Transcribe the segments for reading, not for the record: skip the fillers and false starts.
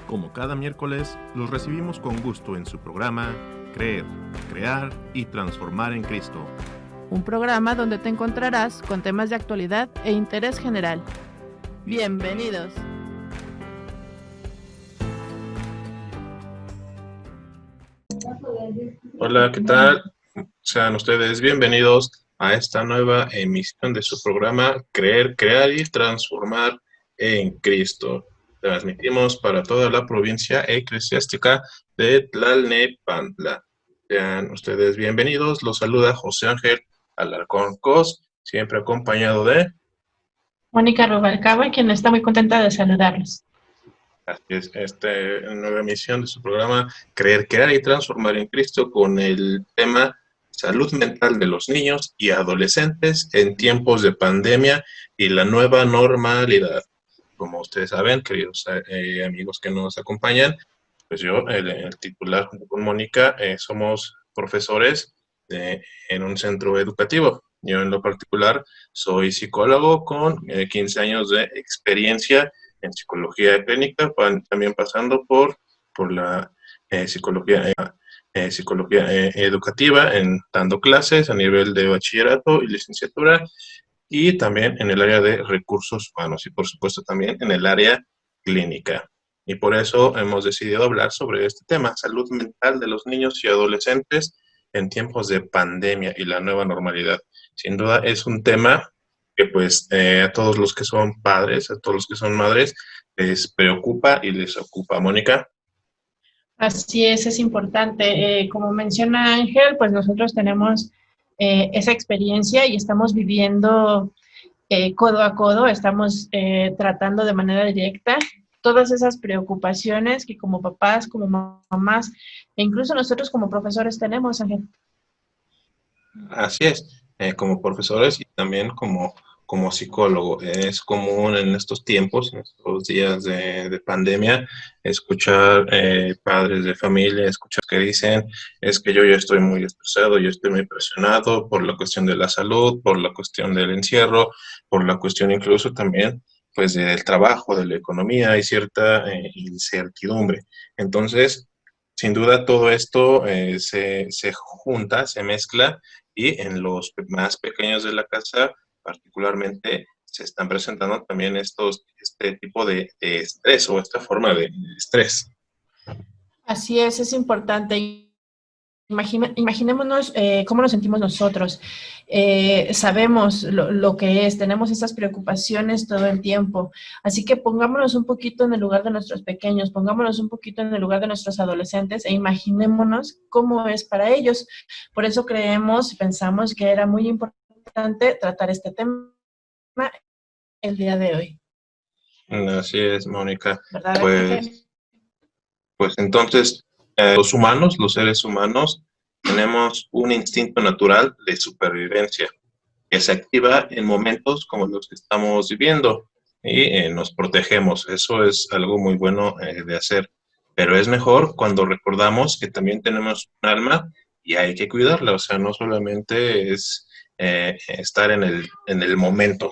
Como cada miércoles, los recibimos con gusto en su programa Creer, Crear y Transformar en Cristo. Un programa donde te encontrarás con temas de actualidad e interés general. ¡Bienvenidos! Hola, ¿qué tal? Sean ustedes bienvenidos a esta nueva emisión de su programa Creer, Crear y Transformar en Cristo. Transmitimos para toda la provincia eclesiástica de Tlalnepantla. Sean ustedes bienvenidos. Los saluda José Ángel Alarcón Cos, siempre acompañado de Mónica Rubalcaba, quien está muy contenta de saludarlos. Así es, esta nueva emisión de su programa Creer, Crear y Transformar en Cristo con el tema Salud Mental de los Niños y Adolescentes en tiempos de pandemia y la nueva normalidad. Como ustedes saben, queridos amigos que nos acompañan, pues yo, el titular junto con Mónica, somos profesores en un centro educativo. Yo en lo particular soy psicólogo con 15 años de experiencia en psicología clínica, también pasando por la psicología educativa, dando clases a nivel de bachillerato y licenciatura, y también en el área de recursos humanos y por supuesto también en el área clínica. Y por eso hemos decidido hablar sobre este tema, salud mental de los niños y adolescentes en tiempos de pandemia y la nueva normalidad. Sin duda es un tema que pues a todos los que son padres, a todos los que son madres, les preocupa y les ocupa. Mónica. Así es importante. Como menciona Ángel, pues nosotros tenemos esa experiencia y estamos viviendo codo a codo, estamos tratando de manera directa todas esas preocupaciones que como papás, como mamás, e incluso nosotros como profesores tenemos, Ángel. Así es, como profesores y también como psicólogo. Es común en estos tiempos, en estos días de pandemia, escuchar padres de familia, escuchar que dicen, es que yo ya estoy muy estresado, yo estoy muy presionado por la cuestión de la salud, por la cuestión del encierro, por la cuestión incluso también pues del trabajo, de la economía, hay cierta incertidumbre. Entonces, sin duda todo esto se junta, se mezcla y en los más pequeños de la casa, particularmente, se están presentando también este tipo de estrés o esta forma de estrés. Así es importante. Imaginémonos cómo nos sentimos nosotros. Sabemos lo que es, tenemos esas preocupaciones todo el tiempo. Así que pongámonos un poquito en el lugar de nuestros pequeños, pongámonos un poquito en el lugar de nuestros adolescentes e imaginémonos cómo es para ellos. Por eso pensamos que era muy importante tratar este tema el día de hoy. Así es, Mónica. ¿Verdad? Pues entonces, los seres humanos, tenemos un instinto natural de supervivencia que se activa en momentos como los que estamos viviendo y nos protegemos. Eso es algo muy bueno de hacer, pero es mejor cuando recordamos que también tenemos un alma y hay que cuidarla. O sea, no solamente es estar en el momento,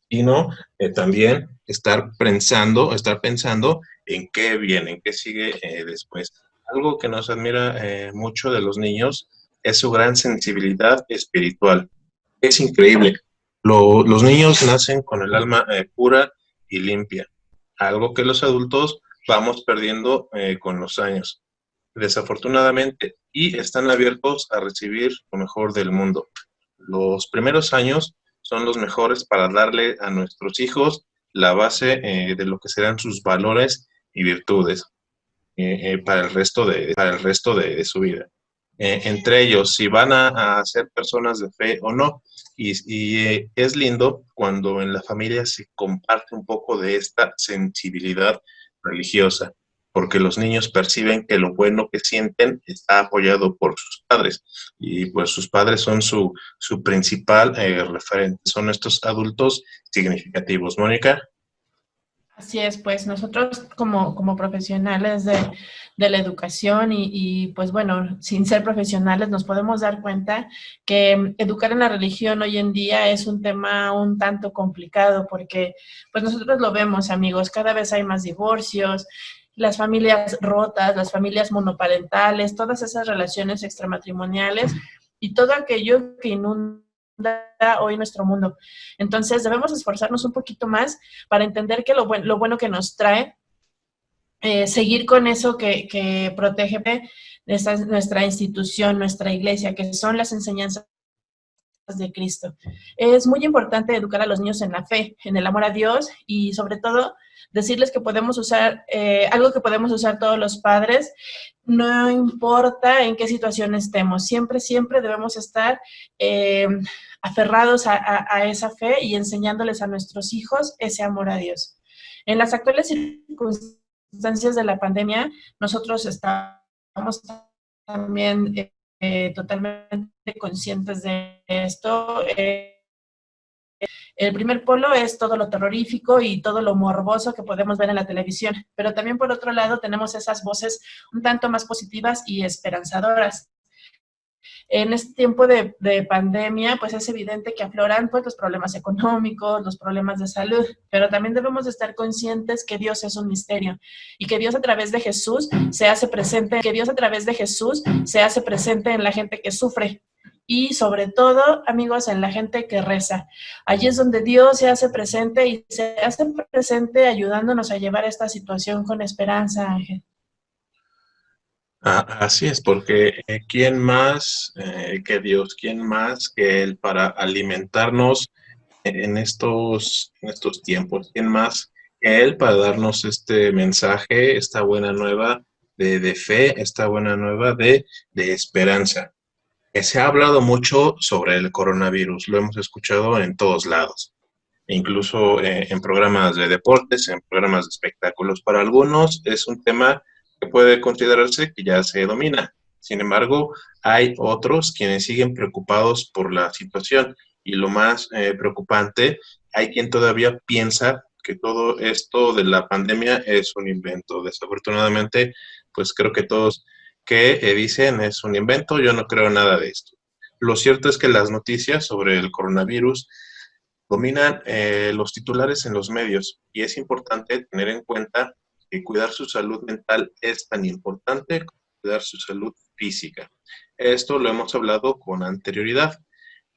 sino también estar pensando en qué viene, en qué sigue después. Algo que nos admira mucho de los niños es su gran sensibilidad espiritual. Es increíble. Los niños nacen con el alma pura y limpia, algo que los adultos vamos perdiendo con los años, desafortunadamente, y están abiertos a recibir lo mejor del mundo. Los primeros años son los mejores para darle a nuestros hijos la base de lo que serán sus valores y virtudes para el resto de su vida. Entre ellos, si van a ser personas de fe o no. Y es lindo cuando en la familia se comparte un poco de esta sensibilidad religiosa, porque los niños perciben que lo bueno que sienten está apoyado por sus padres, y pues sus padres son su principal referente, son estos adultos significativos. Mónica. Así es, pues nosotros como profesionales de la educación pues bueno, sin ser profesionales nos podemos dar cuenta que educar en la religión hoy en día es un tema un tanto complicado porque pues nosotros lo vemos, amigos, cada vez hay más divorcios, las familias rotas, las familias monoparentales, todas esas relaciones extramatrimoniales y todo aquello que inunda hoy nuestro mundo. Entonces debemos esforzarnos un poquito más para entender que lo bueno que nos trae, seguir con eso que protege nuestra institución, nuestra iglesia, que son las enseñanzas de Cristo. Es muy importante educar a los niños en la fe, en el amor a Dios y sobre todo decirles que podemos usar, algo que podemos usar todos los padres, no importa en qué situación estemos, siempre debemos estar aferrados a esa fe y enseñándoles a nuestros hijos ese amor a Dios. En las actuales circunstancias de la pandemia, nosotros estamos también totalmente conscientes de esto. El primer polo es todo lo terrorífico y todo lo morboso que podemos ver en la televisión, pero también por otro lado tenemos esas voces un tanto más positivas y esperanzadoras. En este tiempo de pandemia, pues es evidente que afloran pues, los problemas económicos, los problemas de salud, pero también debemos de estar conscientes que Dios es un misterio y que Dios a través de Jesús se hace presente, en la gente que sufre y sobre todo, amigos, en la gente que reza. Allí es donde Dios se hace presente y se hace presente ayudándonos a llevar esta situación con esperanza, Ángel. Así es, porque ¿quién más que Dios? ¿Quién más que Él para alimentarnos en estos tiempos? ¿Quién más que Él para darnos este mensaje, esta buena nueva de fe, esta buena nueva de esperanza? Se ha hablado mucho sobre el coronavirus, lo hemos escuchado en todos lados, incluso en programas de deportes, en programas de espectáculos. Para algunos es un tema que puede considerarse que ya se domina. Sin embargo, hay otros quienes siguen preocupados por la situación y lo más preocupante, hay quien todavía piensa que todo esto de la pandemia es un invento. Desafortunadamente, pues creo que todos que dicen es un invento, yo no creo nada de esto. Lo cierto es que las noticias sobre el coronavirus dominan los titulares en los medios y es importante tener en cuenta que cuidar su salud mental es tan importante como cuidar su salud física. Esto lo hemos hablado con anterioridad,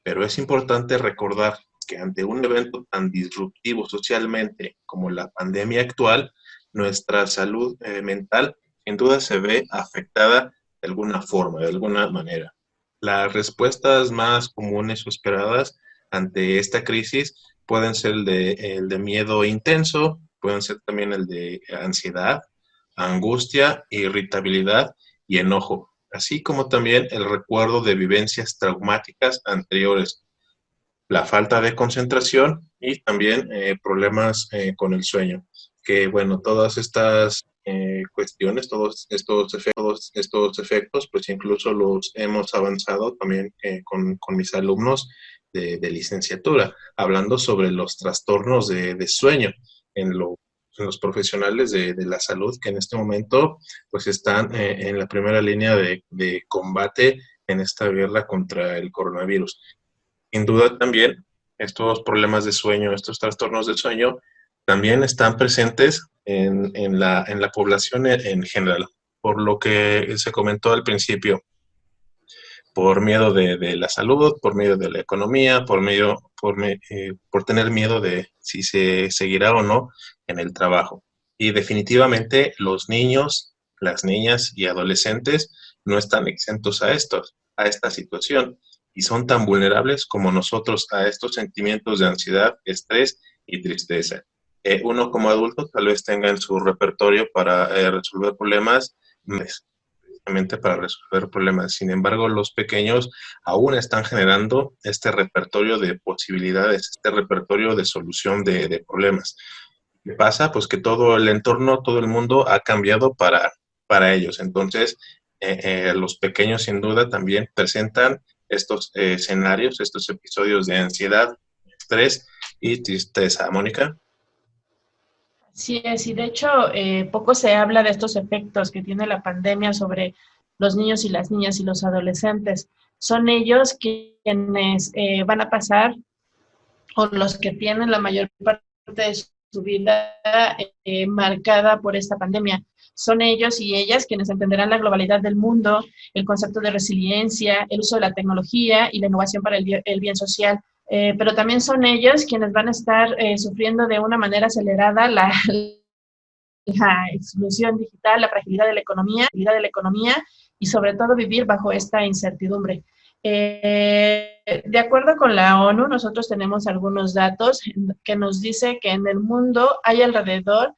pero es importante recordar que ante un evento tan disruptivo socialmente como la pandemia actual, nuestra salud mental sin duda se ve afectada de alguna forma, de alguna manera. Las respuestas más comunes o esperadas ante esta crisis pueden ser el de miedo intenso, pueden ser también el de ansiedad, angustia, irritabilidad y enojo, así como también el recuerdo de vivencias traumáticas anteriores, la falta de concentración y también problemas con el sueño. Que bueno, todas estas cuestiones, todos estos efectos, pues incluso los hemos avanzado también con mis alumnos de licenciatura, hablando sobre los trastornos de sueño en los profesionales de la salud que en este momento pues están en la primera línea de combate en esta guerra contra el coronavirus. Sin duda también estos problemas de sueño, estos trastornos de sueño también están presentes en la población en general, por lo que se comentó al principio, por miedo de la salud, por miedo de la economía, por tener miedo de si se seguirá o no en el trabajo. Y definitivamente los niños, las niñas y adolescentes no están exentos a esta situación y son tan vulnerables como nosotros a estos sentimientos de ansiedad, estrés y tristeza. Uno como adulto tal vez tenga en su repertorio para resolver problemas, para resolver problemas. Sin embargo, los pequeños aún están generando este repertorio de posibilidades, este repertorio de solución de problemas. ¿Qué pasa? Pues que todo el entorno, todo el mundo ha cambiado para ellos. Entonces, los pequeños sin duda también presentan estos escenarios, estos episodios de ansiedad, estrés y tristeza. Mónica. Sí, y de hecho poco se habla de estos efectos que tiene la pandemia sobre los niños y las niñas y los adolescentes. Son ellos quienes van a pasar, o los que tienen la mayor parte de su vida marcada por esta pandemia. Son ellos y ellas quienes entenderán la globalidad del mundo, el concepto de resiliencia, el uso de la tecnología y la innovación para el bien social. Pero también son ellos quienes van a estar sufriendo de una manera acelerada la exclusión digital, la fragilidad de la economía y sobre todo vivir bajo esta incertidumbre. De acuerdo con la ONU, nosotros tenemos algunos datos que nos dice que en el mundo hay alrededor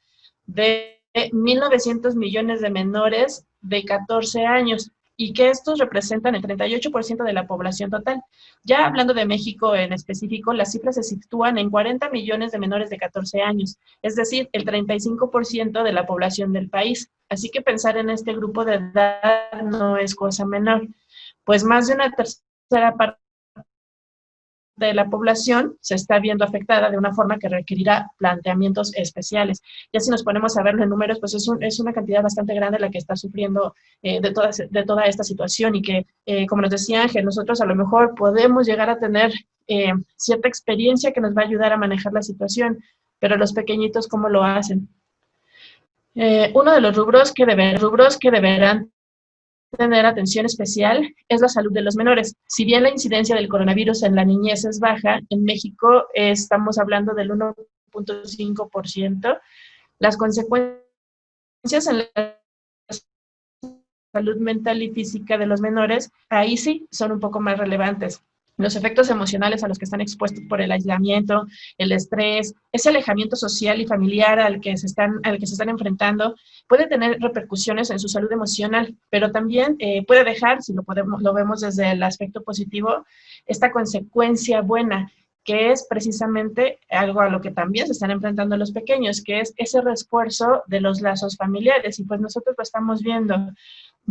de 1.900 millones de menores de 14 años y que estos representan el 38% de la población total. Ya hablando de México en específico, las cifras se sitúan en 40 millones de menores de 14 años, es decir, el 35% de la población del país. Así que pensar en este grupo de edad no es cosa menor, pues más de una tercera parte de la población se está viendo afectada de una forma que requerirá planteamientos especiales. Ya si nos ponemos a verlo en números, pues es una cantidad bastante grande la que está sufriendo de toda esta situación y que, como nos decía Ángel, nosotros a lo mejor podemos llegar a tener cierta experiencia que nos va a ayudar a manejar la situación, pero los pequeñitos, ¿cómo lo hacen? Uno de los rubros que deberán tener atención especial es la salud de los menores. Si bien la incidencia del coronavirus en la niñez es baja, en México estamos hablando del 1.5%, las consecuencias en la salud mental y física de los menores, ahí sí son un poco más relevantes. Los efectos emocionales a los que están expuestos por el aislamiento, el estrés, ese alejamiento social y familiar al que se están enfrentando, puede tener repercusiones en su salud emocional, pero también puede dejar, si lo vemos desde el aspecto positivo, esta consecuencia buena, que es precisamente algo a lo que también se están enfrentando los pequeños, que es ese refuerzo de los lazos familiares, y pues nosotros lo estamos viendo.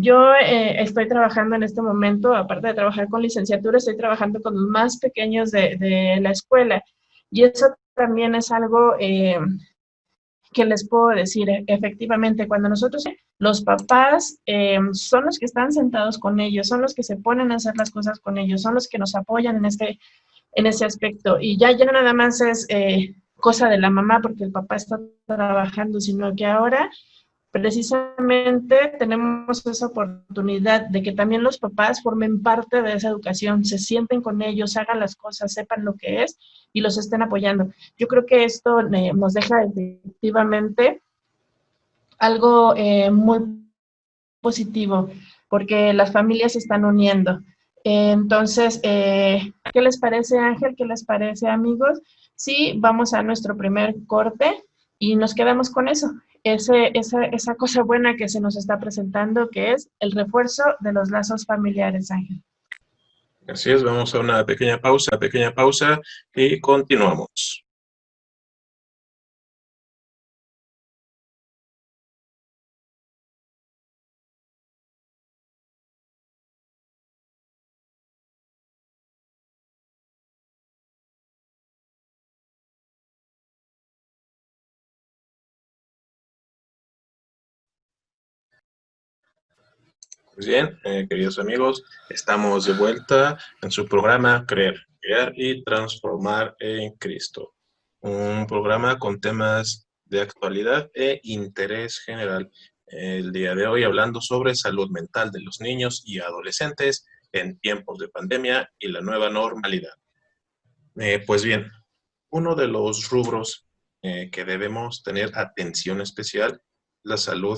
Yo estoy trabajando en este momento, aparte de trabajar con licenciatura, estoy trabajando con los más pequeños de la escuela. Y eso también es algo que les puedo decir. Efectivamente, cuando nosotros, los papás son los que están sentados con ellos, son los que se ponen a hacer las cosas con ellos, son los que nos apoyan en ese aspecto. Y ya no nada más es cosa de la mamá porque el papá está trabajando, sino que ahora precisamente tenemos esa oportunidad de que también los papás formen parte de esa educación, se sienten con ellos, hagan las cosas, sepan lo que es y los estén apoyando. Yo creo que esto nos deja efectivamente algo muy positivo, porque las familias se están uniendo. Entonces, ¿qué les parece, Ángel? ¿Qué les parece, amigos? Sí, vamos a nuestro primer corte y nos quedamos con eso. Esa cosa buena que se nos está presentando, que es el refuerzo de los lazos familiares, Ángel. Así es, vamos a una pequeña pausa y continuamos. Pues bien, queridos amigos, estamos de vuelta en su programa Creer, Crear y Transformar en Cristo. Un programa con temas de actualidad e interés general. El día de hoy hablando sobre salud mental de los niños y adolescentes en tiempos de pandemia y la nueva normalidad. Pues bien, uno de los rubros que debemos tener atención especial, la salud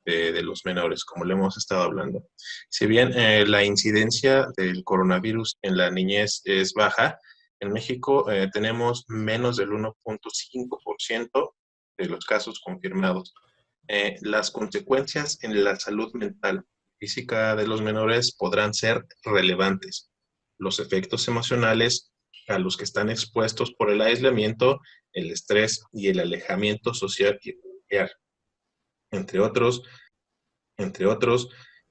de los menores, como le hemos estado hablando. Si bien la incidencia del coronavirus en la niñez es baja, en México tenemos menos del 1.5% de los casos confirmados. Las consecuencias en la salud mental física de los menores podrán ser relevantes. Los efectos emocionales a los que están expuestos por el aislamiento, el estrés y el alejamiento social y familiar, entre otros,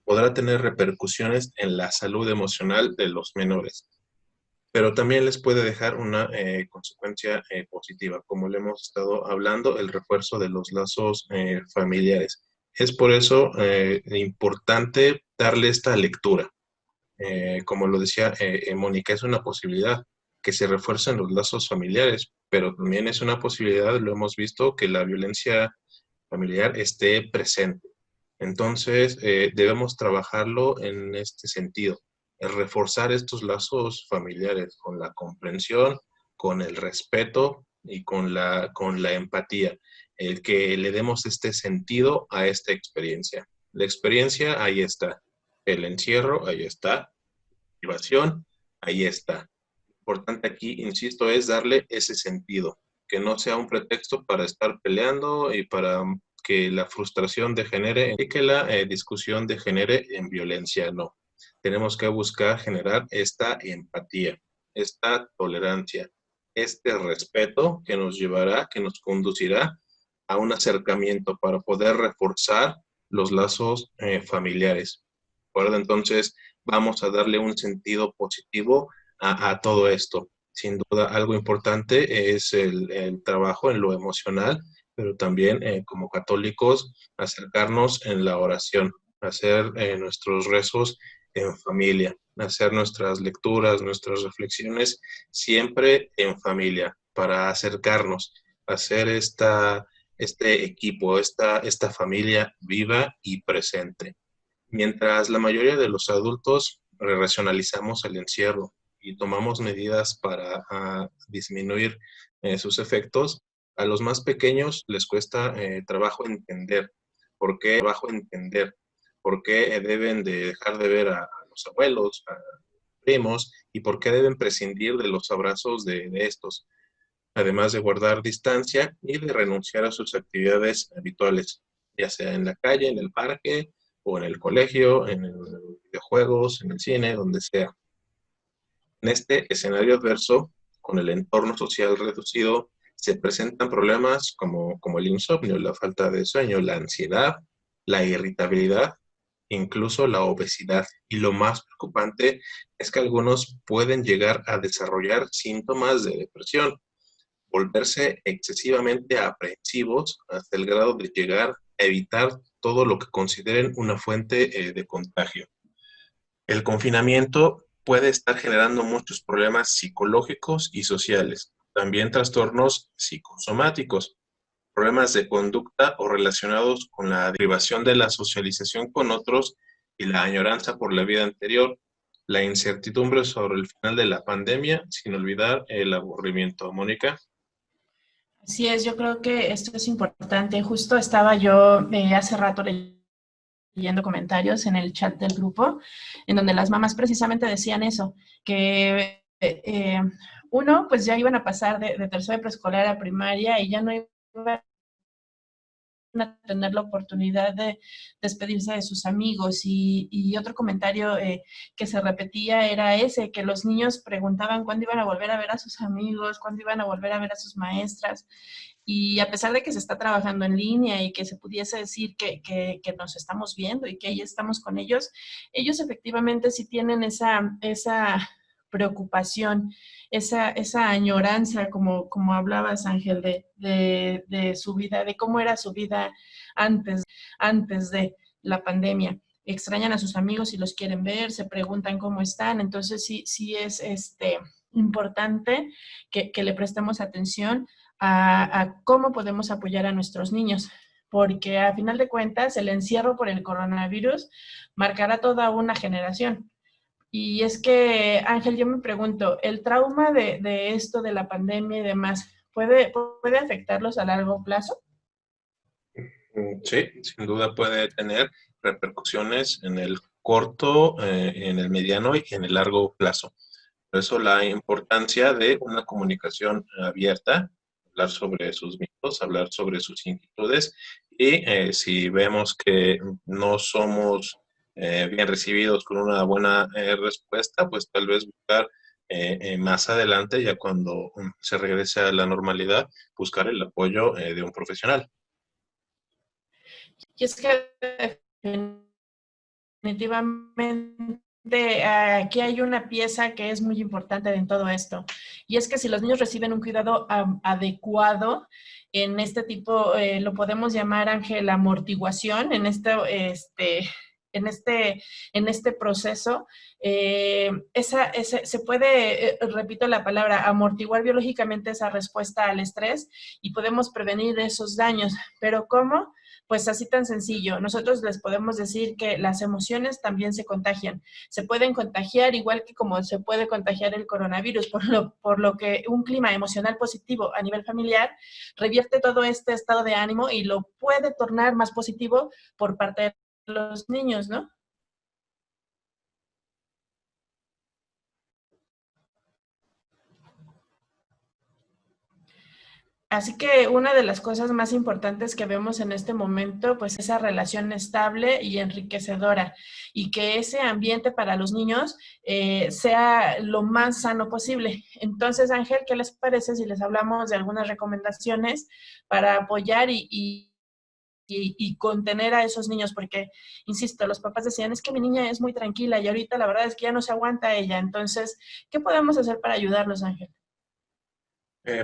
podrá tener repercusiones en la salud emocional de los menores, pero también les puede dejar una consecuencia positiva, como le hemos estado hablando, el refuerzo de los lazos familiares. Es por eso importante darle esta lectura. Como lo decía Mónica, es una posibilidad que se refuercen los lazos familiares, pero también es una posibilidad, lo hemos visto, que la violencia familiar esté presente. Entonces, debemos trabajarlo en este sentido, el reforzar estos lazos familiares con la comprensión, con el respeto y con la empatía, el que le demos este sentido a esta experiencia. La experiencia, ahí está. El encierro, ahí está. La privación, ahí está. Lo importante aquí, insisto, es darle ese sentido, que no sea un pretexto para estar peleando y para que la frustración degenere y que la discusión degenere en violencia, no. Tenemos que buscar generar esta empatía, esta tolerancia, este respeto que nos llevará, que nos conducirá a un acercamiento para poder reforzar los lazos familiares. ¿De acuerdo? Entonces, vamos a darle un sentido positivo a todo esto. Sin duda, algo importante es el trabajo en lo emocional, pero también como católicos acercarnos en la oración, hacer nuestros rezos en familia, hacer nuestras lecturas, nuestras reflexiones siempre en familia, para acercarnos, hacer este equipo, esta familia viva y presente. Mientras la mayoría de los adultos racionalizamos el encierro y tomamos medidas para disminuir sus efectos, a los más pequeños les cuesta trabajo entender por qué deben de dejar de ver a los abuelos, a primos, y por qué deben prescindir de los abrazos de estos, además de guardar distancia y de renunciar a sus actividades habituales, ya sea en la calle, en el parque, o en el colegio, en los videojuegos, en el cine, donde sea. En este escenario adverso, con el entorno social reducido, se presentan problemas como el insomnio, la falta de sueño, la ansiedad, la irritabilidad, incluso la obesidad. Y lo más preocupante es que algunos pueden llegar a desarrollar síntomas de depresión, volverse excesivamente aprensivos hasta el grado de llegar a evitar todo lo que consideren una fuente de contagio. El confinamiento puede estar generando muchos problemas psicológicos y sociales, también trastornos psicosomáticos, problemas de conducta o relacionados con la privación de la socialización con otros y la añoranza por la vida anterior, la incertidumbre sobre el final de la pandemia, sin olvidar el aburrimiento. Mónica. Así es, yo creo que esto es importante. Justo estaba yo hace rato leyendo comentarios en el chat del grupo, en donde las mamás precisamente decían eso, que uno, pues ya iban a pasar de tercero de preescolar a primaria y ya no iban a tener la oportunidad de despedirse de sus amigos. Y otro comentario que se repetía era ese, que los niños preguntaban cuándo iban a volver a ver a sus amigos, cuándo iban a volver a ver a sus maestras. Y a pesar de que se está trabajando en línea y que se pudiese decir que nos estamos viendo y que ahí estamos con ellos efectivamente sí tienen esa preocupación, esa añoranza, como hablabas, Ángel, de su vida, de cómo era su vida antes de la pandemia. Extrañan a sus amigos y los quieren ver, se preguntan cómo están. Entonces sí es importante que le prestemos atención a cómo podemos apoyar a nuestros niños, porque a final de cuentas el encierro por el coronavirus marcará toda una generación. Y es que, Ángel, yo me pregunto, ¿el trauma de esto, de la pandemia y demás, puede afectarlos a largo plazo? Sí, sin duda puede tener repercusiones en el corto, en el mediano y en el largo plazo. Por eso la importancia de una comunicación abierta, hablar sobre sus mitos, hablar sobre sus inquietudes y si vemos que no somos bien recibidos con una buena respuesta, pues tal vez buscar más adelante, ya cuando se regrese a la normalidad, buscar el apoyo de un profesional. Y es que definitivamente aquí hay una pieza que es muy importante en todo esto, y es que si los niños reciben un cuidado adecuado en este tipo, lo podemos llamar, Ángel, amortiguación, en en este proceso, se puede, repito la palabra, amortiguar biológicamente esa respuesta al estrés y podemos prevenir esos daños. ¿Pero cómo? Pues así tan sencillo. Nosotros les podemos decir que las emociones también se contagian. Se pueden contagiar igual que como se puede contagiar el coronavirus, por lo que un clima emocional positivo a nivel familiar revierte todo este estado de ánimo y lo puede tornar más positivo por parte de los niños, ¿no? Así que una de las cosas más importantes que vemos en este momento, pues esa relación estable y enriquecedora y que ese ambiente para los niños sea lo más sano posible. Entonces, Ángel, ¿qué les parece si les hablamos de algunas recomendaciones para apoyar y contener a esos niños? Porque, insisto, los papás decían, es que mi niña es muy tranquila y ahorita la verdad es que ya no se aguanta ella. Entonces, ¿qué podemos hacer para ayudarlos, Ángel?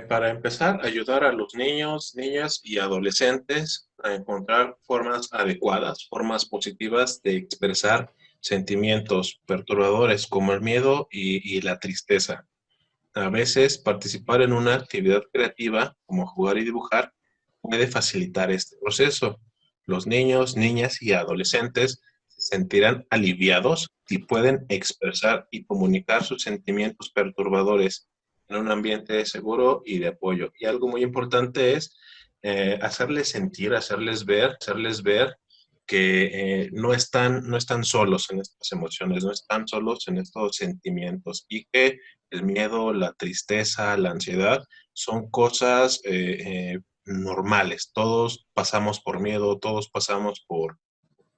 Para empezar, ayudar a los niños, niñas y adolescentes a encontrar formas adecuadas, formas positivas de expresar sentimientos perturbadores como el miedo y la tristeza. A veces participar en una actividad creativa como jugar y dibujar puede facilitar este proceso. Los niños, niñas y adolescentes se sentirán aliviados y pueden expresar y comunicar sus sentimientos perturbadores en un ambiente seguro y de apoyo. Y algo muy importante es hacerles sentir, hacerles ver que no están solos en estas emociones, no están solos en estos sentimientos y que el miedo, la tristeza, la ansiedad son cosas normales. Todos pasamos por miedo, todos pasamos por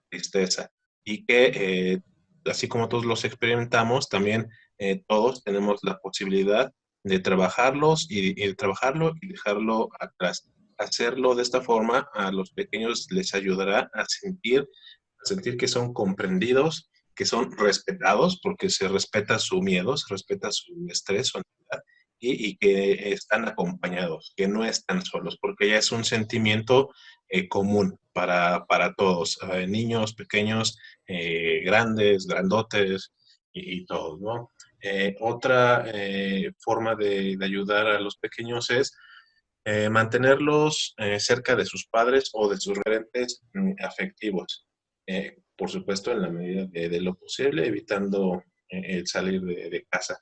tristeza y que así como todos los experimentamos, también todos tenemos la posibilidad de trabajarlo y dejarlo atrás. Hacerlo de esta forma a los pequeños les ayudará a sentir que son comprendidos, que son respetados, porque se respeta su miedo, se respeta su estrés, su ansiedad, y que están acompañados, que no están solos, porque ya es un sentimiento común para todos, niños, pequeños, grandes, grandotes y todos, ¿no? Otra forma de ayudar a los pequeños es mantenerlos cerca de sus padres o de sus referentes afectivos. Por supuesto, en la medida de lo posible, evitando el salir de casa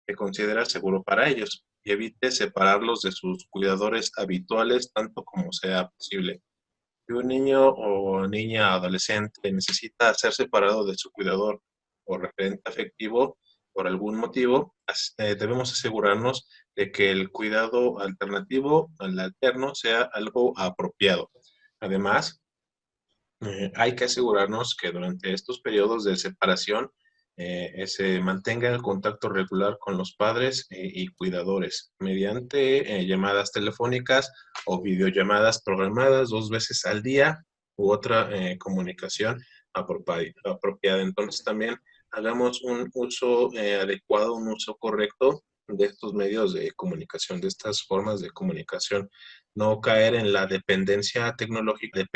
que considera seguro para ellos y evite separarlos de sus cuidadores habituales tanto como sea posible. Si un niño o niña adolescente necesita ser separado de su cuidador o referente afectivo por algún motivo, debemos asegurarnos de que el cuidado alternativo al alterno sea algo apropiado. Además, hay que asegurarnos que durante estos periodos de separación se mantenga el contacto regular con los padres y cuidadores mediante llamadas telefónicas o videollamadas programadas 2 veces al día u otra comunicación apropiada. Entonces también hagamos un uso adecuado, un uso correcto de estos medios de comunicación, de estas formas de comunicación, no caer en la dependencia tecnológica,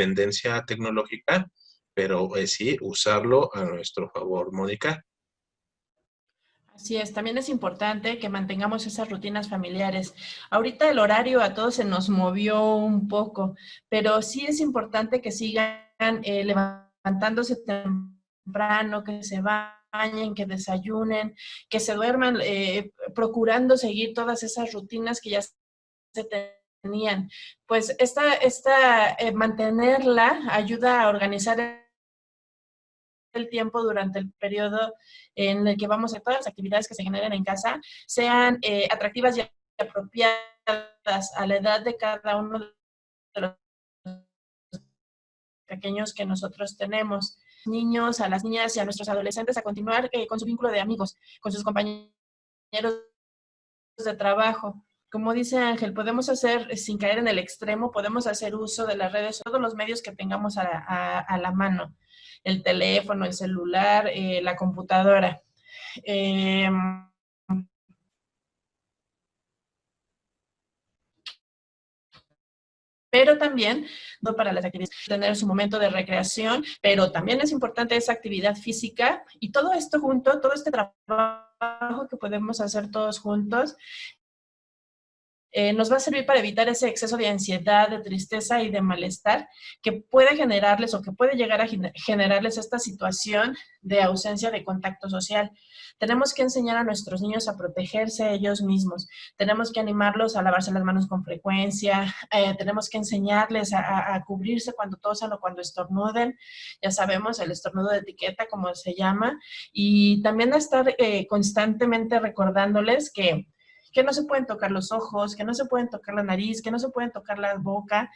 pero sí usarlo a nuestro favor. Mónica. Así es, también es importante que mantengamos esas rutinas familiares. Ahorita el horario a todos se nos movió un poco, pero sí es importante que sigan levantándose temprano, que se bañen, que desayunen, que se duerman, procurando seguir todas esas rutinas que ya se tenían. Pues mantenerla ayuda a organizar el tiempo durante el periodo en el que vamos a todas las actividades que se generen en casa sean atractivas y apropiadas a la edad de cada uno de los pequeños que nosotros tenemos. Niños, a las niñas y a nuestros adolescentes a continuar con su vínculo de amigos, con sus compañeros de trabajo. Como dice Ángel, podemos hacer, sin caer en el extremo, podemos hacer uso de las redes, todos los medios que tengamos a la mano, el teléfono, el celular, la computadora. pero también no para las actividades, tener su momento de recreación, pero también es importante esa actividad física y todo esto junto, todo este trabajo que podemos hacer todos juntos, nos va a servir para evitar ese exceso de ansiedad, de tristeza y de malestar que puede generarles o que puede llegar a generarles esta situación de ausencia de contacto social. Tenemos que enseñar a nuestros niños a protegerse ellos mismos. Tenemos que animarlos a lavarse las manos con frecuencia. Tenemos que enseñarles a cubrirse cuando tosan o cuando estornuden. Ya sabemos, el estornudo de etiqueta, como se llama. Y también a estar constantemente recordándoles que no se pueden tocar los ojos, que no se pueden tocar la nariz, que no se pueden tocar la boca,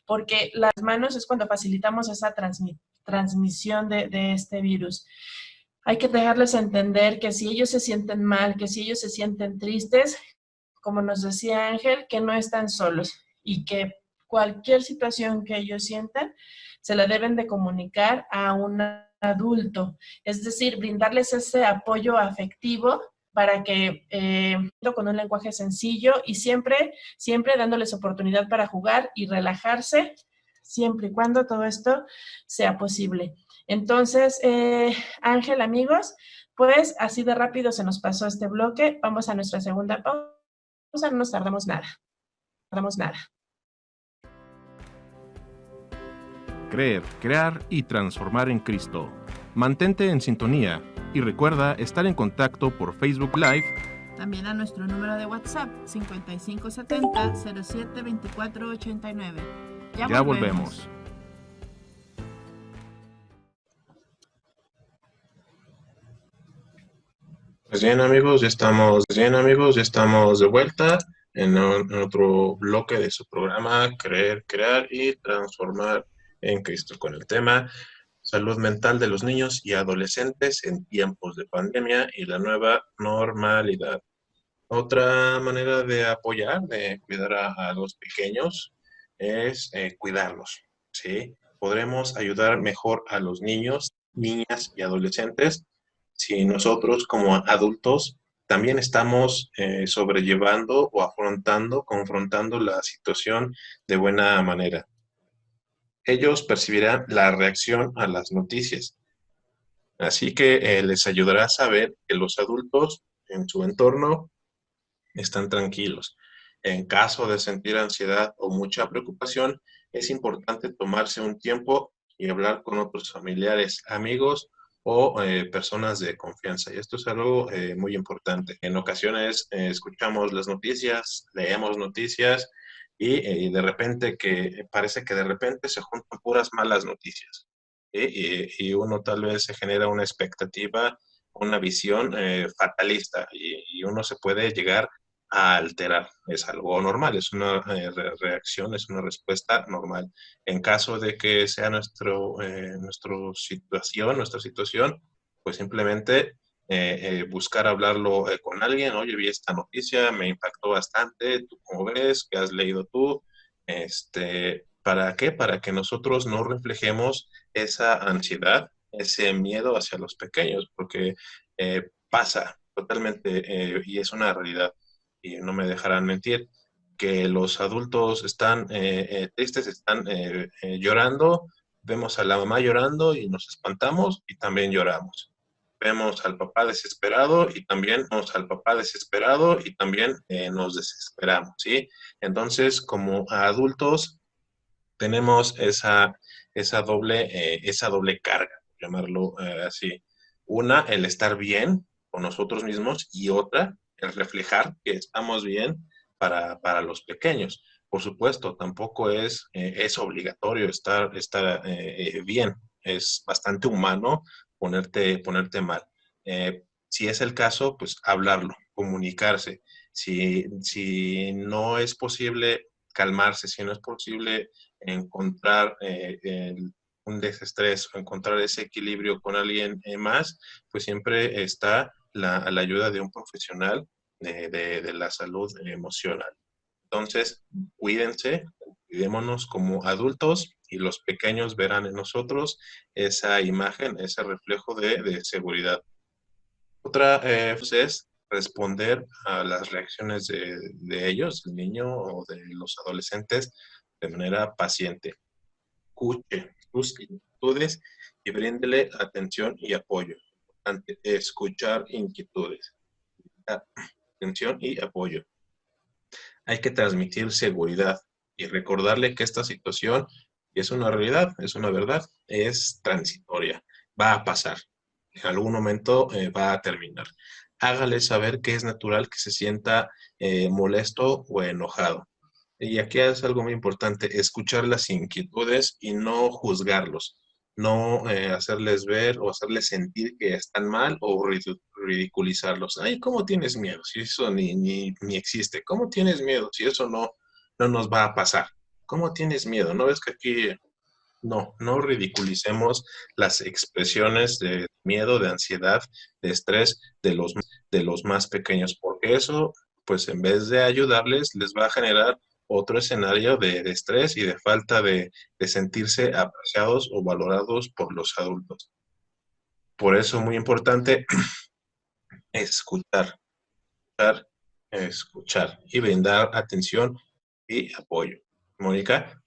porque las manos es cuando facilitamos esa transmisión de este virus. Hay que dejarles entender que si ellos se sienten mal, que si ellos se sienten tristes, como nos decía Ángel, que no están solos y que cualquier situación que ellos sientan se la deben de comunicar a un adulto, es decir, brindarles ese apoyo afectivo para que, con un lenguaje sencillo y siempre dándoles oportunidad para jugar y relajarse, siempre y cuando todo esto sea posible. Entonces, Ángel, amigos, pues así de rápido se nos pasó este bloque. Vamos a nuestra segunda pausa, no nos tardamos nada. Creer, crear y transformar en Cristo. Mantente en sintonía y recuerda estar en contacto por Facebook Live. También a nuestro número de WhatsApp 5570-072489. Ya volvemos. Pues bien amigos, ya estamos de vuelta en otro bloque de su programa Creer, Crear y Transformar en Cristo, con el tema Salud Mental de los Niños y Adolescentes en tiempos de pandemia y la nueva normalidad. Otra manera de apoyar, de cuidar a los pequeños es cuidarlos, ¿sí? Podremos ayudar mejor a los niños, niñas y adolescentes si nosotros como adultos también estamos sobrellevando o confrontando la situación de buena manera. Ellos percibirán la reacción a las noticias, así que les ayudará a saber que los adultos en su entorno están tranquilos. En caso de sentir ansiedad o mucha preocupación, es importante tomarse un tiempo y hablar con otros familiares, amigos o personas de confianza. Y esto es algo muy importante. En ocasiones escuchamos las noticias, leemos noticias y de repente parece que de repente se juntan puras malas noticias. Y uno tal vez se genera una expectativa, una visión fatalista y uno se puede llegar a alterar. Es algo normal, es una reacción, es una respuesta normal. En caso de que sea nuestra situación, pues simplemente buscar hablarlo con alguien. Oye, vi esta noticia, me impactó bastante, ¿tú cómo ves? ¿Qué has leído tú? ¿Para qué? Para que nosotros no reflejemos esa ansiedad, ese miedo hacia los pequeños, porque pasa totalmente y es una realidad y no me dejarán mentir, que los adultos están tristes, están llorando, vemos a la mamá llorando y nos espantamos y también lloramos. Vemos al papá desesperado y también nos desesperamos, ¿sí? Entonces, como adultos, tenemos esa doble carga, por llamarlo así. Una, el estar bien con nosotros mismos y otra, el reflejar que estamos bien para los pequeños. Por supuesto, tampoco es obligatorio estar bien. Es bastante humano ponerte mal. Si es el caso, pues hablarlo, comunicarse. Si no es posible calmarse, si no es posible encontrar un desestrés o encontrar ese equilibrio con alguien más, pues siempre está la ayuda de un profesional de la salud emocional. Entonces, cuídense, cuidémonos como adultos y los pequeños verán en nosotros esa imagen, ese reflejo de seguridad. Otra es responder a las reacciones de ellos, el niño o de los adolescentes, de manera paciente. Escuche sus inquietudes y bríndele atención y apoyo. Importante, escuchar inquietudes, atención y apoyo. Hay que transmitir seguridad y recordarle que esta situación es una realidad, es una verdad, es transitoria, va a pasar, en algún momento va a terminar. Hágale saber que es natural que se sienta molesto o enojado. Y aquí es algo muy importante, escuchar las inquietudes y no juzgarlos, no hacerles ver o hacerles sentir que están mal o ridiculizarlos. Ay, ¿cómo tienes miedo? Si eso ni existe. ¿Cómo tienes miedo? Si eso no nos va a pasar. ¿Cómo tienes miedo? ¿No ves que aquí no ridiculicemos las expresiones de miedo, de ansiedad, de estrés de los más pequeños, porque eso, pues en vez de ayudarles, les va a generar otro escenario de estrés y de falta de sentirse apreciados o valorados por los adultos. Por eso, muy importante, escuchar, escuchar, escuchar y brindar atención y apoyo. Mónica.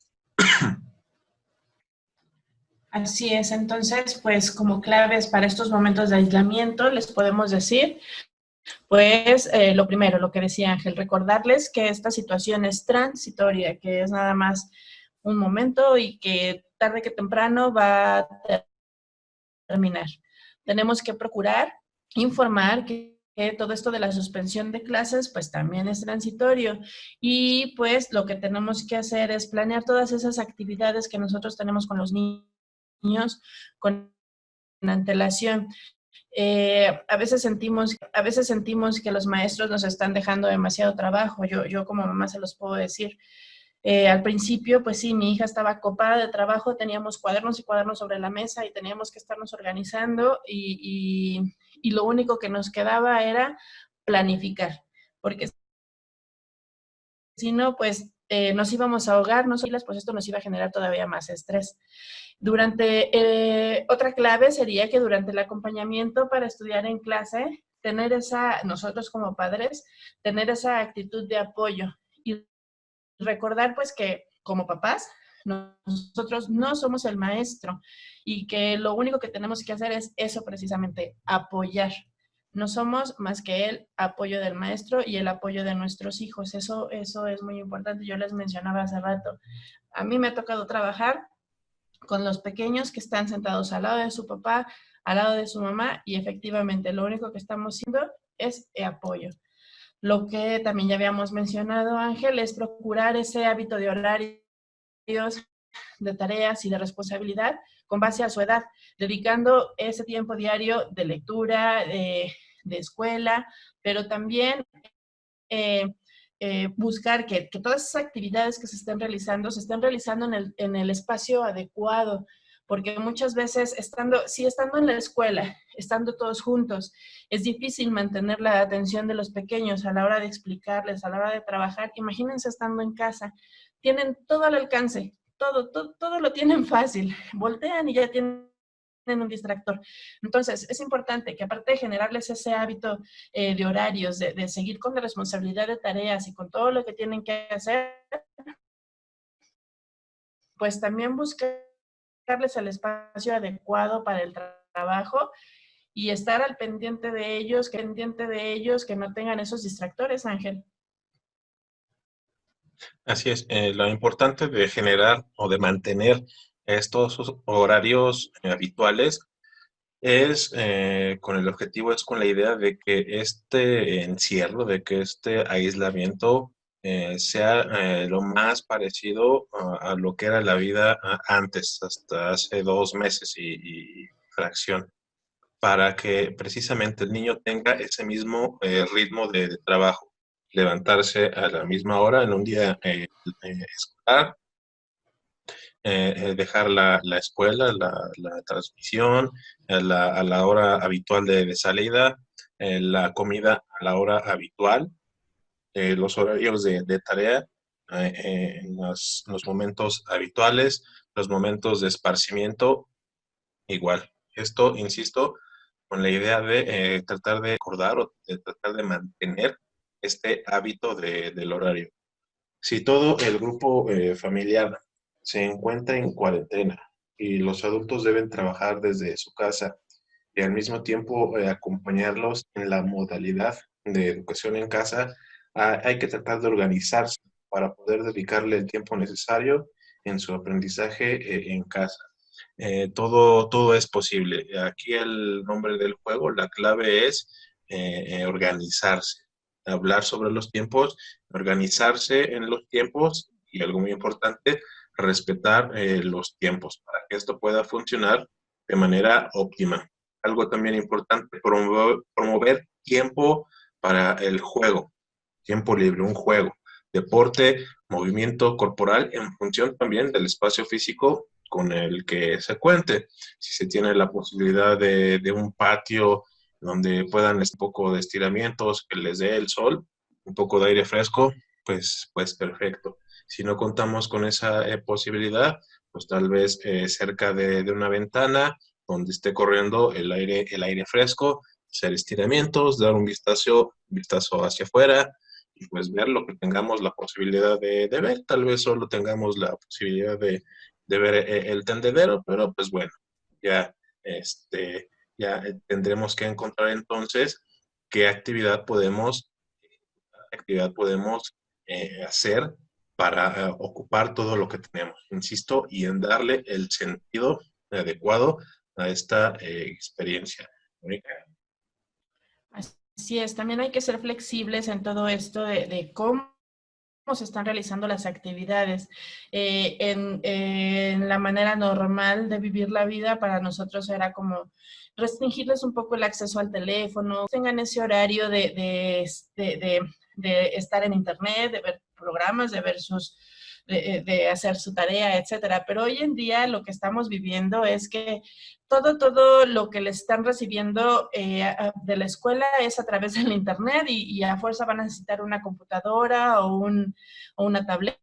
Así es, entonces, pues como claves para estos momentos de aislamiento, les podemos decir, pues lo primero, lo que decía Ángel, recordarles que esta situación es transitoria, que es nada más un momento y que tarde que temprano va a terminar. Tenemos que procurar informar que todo esto de la suspensión de clases pues también es transitorio y pues lo que tenemos que hacer es planear todas esas actividades que nosotros tenemos con los niños con antelación. A veces sentimos que los maestros nos están dejando demasiado trabajo. Yo como mamá se los puedo decir. Al principio, pues sí, mi hija estaba copada de trabajo, teníamos cuadernos y cuadernos sobre la mesa y teníamos que estarnos organizando y lo único que nos quedaba era planificar, porque si no, pues nos íbamos a ahogar, pues esto nos iba a generar todavía más estrés. Otra clave sería que durante el acompañamiento para estudiar en clase, nosotros como padres, tener esa actitud de apoyo y recordar pues que como papás, nosotros no somos el maestro y que lo único que tenemos que hacer es eso precisamente, apoyar. No somos más que el apoyo del maestro y el apoyo de nuestros hijos. Eso es muy importante. Yo les mencionaba hace rato. A mí me ha tocado trabajar con los pequeños que están sentados al lado de su papá, al lado de su mamá, y efectivamente lo único que estamos haciendo es apoyo. Lo que también ya habíamos mencionado, Ángel, es procurar ese hábito de horarios, de tareas y de responsabilidad con base a su edad, dedicando ese tiempo diario de lectura, de escuela, pero también buscar que todas esas actividades que se estén realizando en el espacio adecuado, porque muchas veces estando en la escuela, estando todos juntos, es difícil mantener la atención de los pequeños a la hora de explicarles, a la hora de trabajar. Imagínense estando en casa, tienen todo al alcance, todo lo tienen fácil, voltean y ya tienen un distractor. Entonces, es importante que aparte de generarles ese hábito de horarios, de seguir con la responsabilidad de tareas y con todo lo que tienen que hacer, pues también buscarles el espacio adecuado para el trabajo y estar al pendiente de ellos, que no tengan esos distractores, Ángel. Así es, lo importante de generar o de mantener estos horarios habituales es con el objetivo, es con la idea de que este encierro, de que este aislamiento sea lo más parecido a lo que era la vida antes, hasta hace 2 meses y fracción, para que precisamente el niño tenga ese mismo ritmo de trabajo, levantarse a la misma hora en un día escolar, dejar la escuela, la transmisión, a la hora habitual de salida, la comida a la hora habitual, los horarios de tarea en los momentos habituales, los momentos de esparcimiento, igual. Esto, insisto, con la idea de tratar de acordar o de tratar de mantener este hábito del horario. Si todo el grupo familiar se encuentra en cuarentena y los adultos deben trabajar desde su casa y al mismo tiempo acompañarlos en la modalidad de educación en casa, hay que tratar de organizarse para poder dedicarle el tiempo necesario en su aprendizaje en casa. Todo es posible. Aquí el nombre del juego, la clave es organizarse, hablar sobre los tiempos, organizarse en los tiempos y algo muy importante, respetar los tiempos para que esto pueda funcionar de manera óptima. Algo también importante, promover tiempo para el juego, tiempo libre, un juego, deporte, movimiento corporal en función también del espacio físico con el que se cuente. Si se tiene la posibilidad de un patio donde puedan un poco de estiramientos, que les dé el sol, un poco de aire fresco, pues perfecto. Si no contamos con esa posibilidad, pues tal vez cerca de una ventana donde esté corriendo el aire fresco, hacer estiramientos, dar un vistazo hacia afuera y pues ver lo que tengamos la posibilidad de ver. Tal vez solo tengamos la posibilidad de ver el tendedero, pero pues bueno, ya, ya tendremos que encontrar entonces qué actividad podemos hacer para ocupar todo lo que tenemos, insisto, y en darle el sentido adecuado a esta experiencia. Mónica. Así es, también hay que ser flexibles en todo esto de cómo se están realizando las actividades. En la manera normal de vivir la vida, para nosotros era como restringirles un poco el acceso al teléfono, tengan ese horario de estar en internet, de ver programas, de ver de hacer su tarea, etcétera. Pero hoy en día lo que estamos viviendo es que todo lo que le están recibiendo de la escuela es a través del internet y a fuerza van a necesitar una computadora o una tableta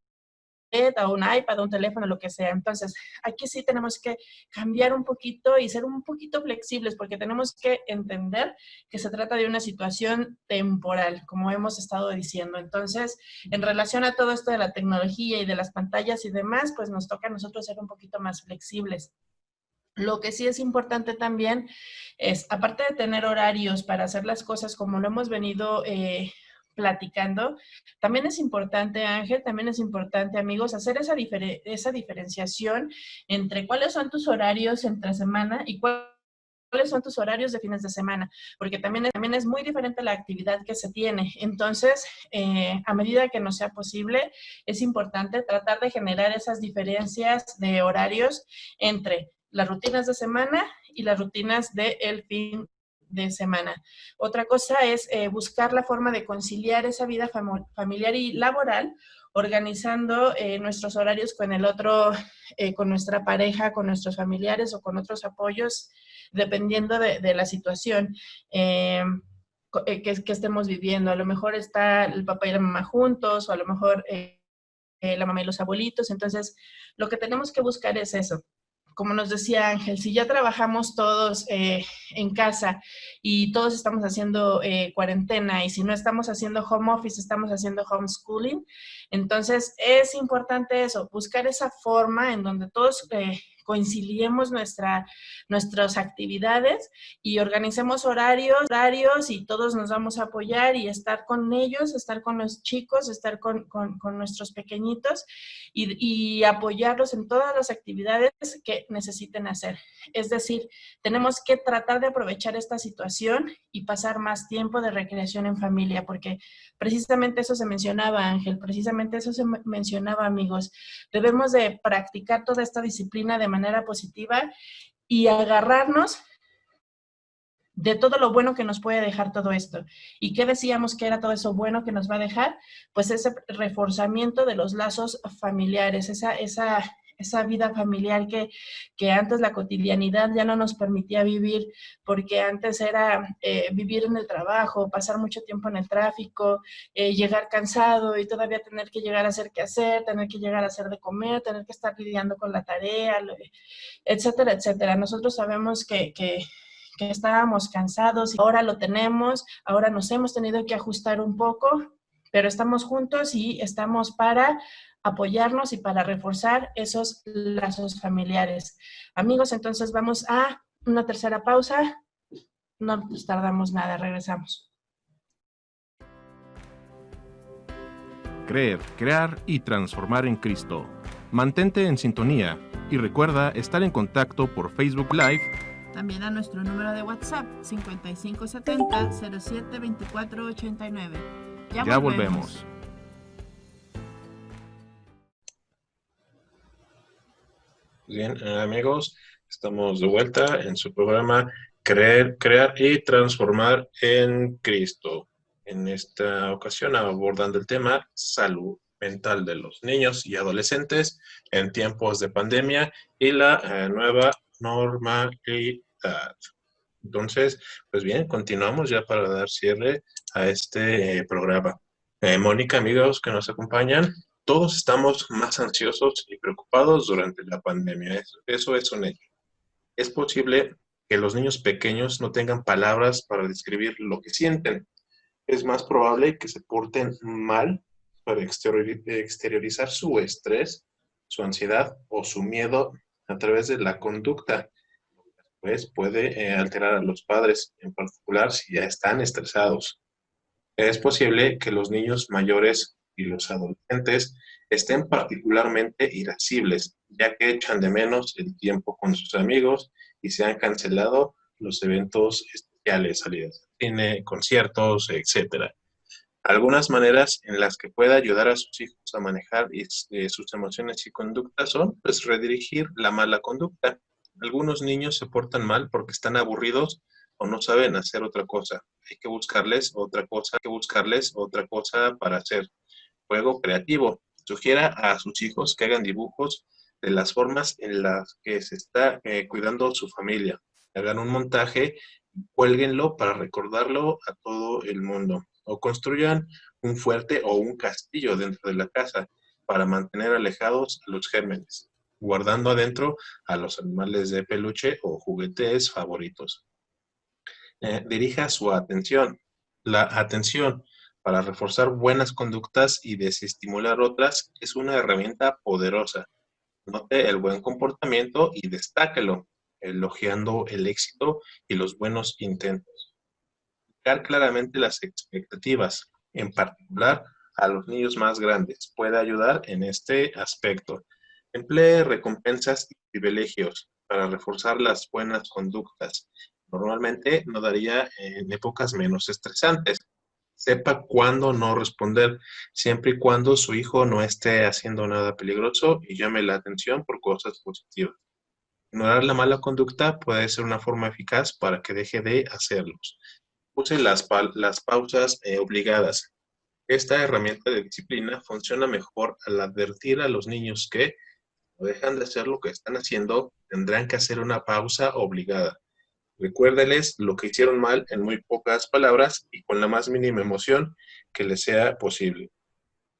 o un iPad o un teléfono, lo que sea. Entonces, aquí sí tenemos que cambiar un poquito y ser un poquito flexibles porque tenemos que entender que se trata de una situación temporal, como hemos estado diciendo. Entonces, en relación a todo esto de la tecnología y de las pantallas y demás, pues nos toca a nosotros ser un poquito más flexibles. Lo que sí es importante también es, aparte de tener horarios para hacer las cosas como lo hemos venido platicando, también es importante, Ángel, también es importante, amigos, hacer esa diferenciación entre cuáles son tus horarios entre semana y cuáles son tus horarios de fines de semana, porque también es muy diferente la actividad que se tiene. Entonces, a medida que nos sea posible, es importante tratar de generar esas diferencias de horarios entre las rutinas de semana y las rutinas del fin de semana. Otra cosa es buscar la forma de conciliar esa vida familiar y laboral, organizando nuestros horarios con el otro, con nuestra pareja, con nuestros familiares o con otros apoyos, dependiendo de la situación que estemos viviendo. A lo mejor está el papá y la mamá juntos, o a lo mejor la mamá y los abuelitos. Entonces, lo que tenemos que buscar es eso. Como nos decía Ángel, si ya trabajamos todos en casa y todos estamos haciendo cuarentena y si no estamos haciendo home office, estamos haciendo homeschooling, entonces es importante eso, buscar esa forma en donde todos conciliemos nuestras actividades y organicemos horarios y todos nos vamos a apoyar y estar con ellos, estar con los chicos, estar con nuestros pequeñitos y apoyarlos en todas las actividades que necesiten hacer. Es decir, tenemos que tratar de aprovechar esta situación y pasar más tiempo de recreación en familia, porque precisamente eso se mencionaba, Ángel, precisamente eso se mencionaba, amigos. Debemos de practicar toda esta disciplina de manera positiva y agarrarnos de todo lo bueno que nos puede dejar todo esto. ¿Y qué decíamos que era todo eso bueno que nos va a dejar? Pues ese reforzamiento de los lazos familiares, esa vida familiar que antes la cotidianidad ya no nos permitía vivir, porque antes era vivir en el trabajo, pasar mucho tiempo en el tráfico, llegar cansado y todavía tener que llegar a hacer qué hacer, tener que llegar a hacer de comer, tener que estar lidiando con la tarea, etcétera, etcétera. Nosotros sabemos que estábamos cansados y ahora lo tenemos, ahora nos hemos tenido que ajustar un poco, pero estamos juntos y estamos para apoyarnos y para reforzar esos lazos familiares. Amigos, entonces vamos a una tercera pausa. No nos tardamos nada, regresamos. Creer, crear y transformar en Cristo. Mantente en sintonía y recuerda estar en contacto por Facebook Live. También a nuestro número de WhatsApp 5570-072489. Ya volvemos. Bien, amigos, estamos de vuelta en su programa Creer, Crear y Transformar en Cristo. En esta ocasión abordando el tema salud mental de los niños y adolescentes en tiempos de pandemia y la nueva normalidad. Entonces, pues bien, continuamos ya para dar cierre a este programa. Mónica, amigos que nos acompañan, todos estamos más ansiosos y preocupados durante la pandemia. Eso es un hecho. Es posible que los niños pequeños no tengan palabras para describir lo que sienten. Es más probable que se porten mal para exteriorizar su estrés, su ansiedad o su miedo a través de la conducta. Pues puede alterar a los padres, en particular si ya están estresados. Es posible que los niños mayores y los adolescentes estén particularmente irascibles, ya que echan de menos el tiempo con sus amigos y se han cancelado los eventos especiales, salidas al cine, conciertos, etc. Algunas maneras en las que puede ayudar a sus hijos a manejar sus emociones y conductas son, pues, redirigir la mala conducta. Algunos niños se portan mal porque están aburridos o no saben hacer otra cosa. Hay que buscarles otra cosa para hacer. Juego creativo. Sugiera a sus hijos que hagan dibujos de las formas en las que se está cuidando su familia. Hagan un montaje, cuélguenlo para recordarlo a todo el mundo. O construyan un fuerte o un castillo dentro de la casa para mantener alejados a los gérmenes, guardando adentro a los animales de peluche o juguetes favoritos. Dirija su atención. La atención para reforzar buenas conductas y desestimular otras es una herramienta poderosa. Note el buen comportamiento y destáquelo, elogiando el éxito y los buenos intentos. Explicar claramente las expectativas, en particular a los niños más grandes, puede ayudar en este aspecto. Emplee recompensas y privilegios para reforzar las buenas conductas. Normalmente no daría en épocas menos estresantes. Sepa cuándo no responder, siempre y cuando su hijo no esté haciendo nada peligroso y llame la atención por cosas positivas. Ignorar la mala conducta puede ser una forma eficaz para que deje de hacerlos. Use las pausas obligadas. Esta herramienta de disciplina funciona mejor al advertir a los niños que, si no dejan de hacer lo que están haciendo, tendrán que hacer una pausa obligada. Recuérdeles lo que hicieron mal en muy pocas palabras y con la más mínima emoción que les sea posible.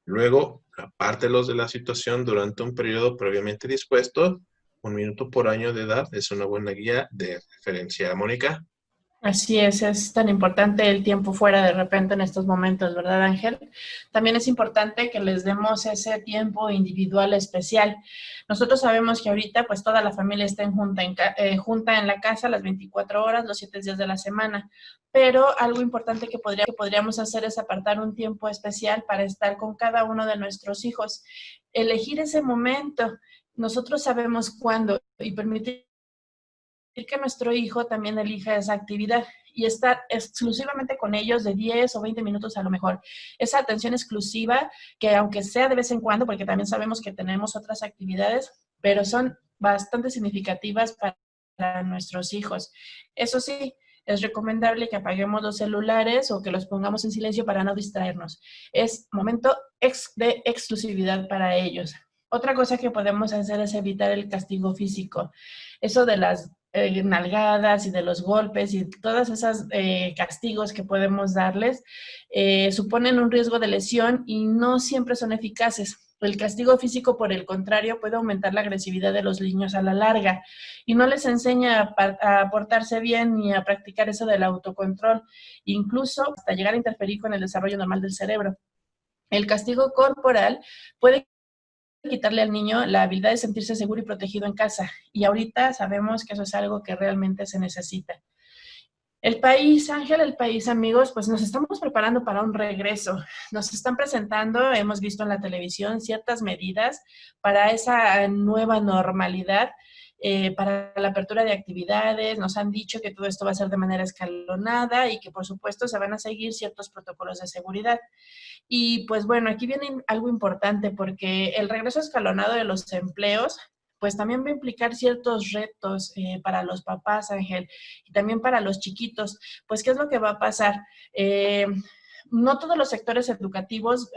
Luego, apártelos de la situación durante un periodo previamente dispuesto. 1 minuto por año de edad es una buena guía de referencia. Mónica. Así es tan importante el tiempo fuera de repente en estos momentos, ¿verdad, Ángel? También es importante que les demos ese tiempo individual especial. Nosotros sabemos que ahorita pues toda la familia está junta en la casa las 24 horas, los 7 días de la semana, pero algo importante que podríamos hacer es apartar un tiempo especial para estar con cada uno de nuestros hijos. Elegir ese momento, nosotros sabemos cuándo y permitir que nuestro hijo también elija esa actividad y estar exclusivamente con ellos de 10 o 20 minutos a lo mejor. Esa atención exclusiva que aunque sea de vez en cuando, porque también sabemos que tenemos otras actividades, pero son bastante significativas para nuestros hijos. Eso sí, es recomendable que apaguemos los celulares o que los pongamos en silencio para no distraernos. Es momento de exclusividad para ellos. Otra cosa que podemos hacer es evitar el castigo físico. Eso de las nalgadas y de los golpes y todas esas castigos que podemos darles suponen un riesgo de lesión y no siempre son eficaces. El castigo físico, por el contrario, puede aumentar la agresividad de los niños a la larga y no les enseña a portarse bien ni a practicar eso del autocontrol, incluso hasta llegar a interferir con el desarrollo normal del cerebro. El castigo corporal puede quitarle al niño la habilidad de sentirse seguro y protegido en casa. Y ahorita sabemos que eso es algo que realmente se necesita. El país, Ángel, el país, amigos, pues nos estamos preparando para un regreso. Nos están presentando, hemos visto en la televisión, ciertas medidas para esa nueva normalidad, para la apertura de actividades. Nos han dicho que todo esto va a ser de manera escalonada y que, por supuesto, se van a seguir ciertos protocolos de seguridad. Y pues bueno, aquí viene algo importante porque el regreso escalonado de los empleos, pues también va a implicar ciertos retos para los papás, Ángel, y también para los chiquitos. Pues, ¿qué es lo que va a pasar? No todos los sectores educativos,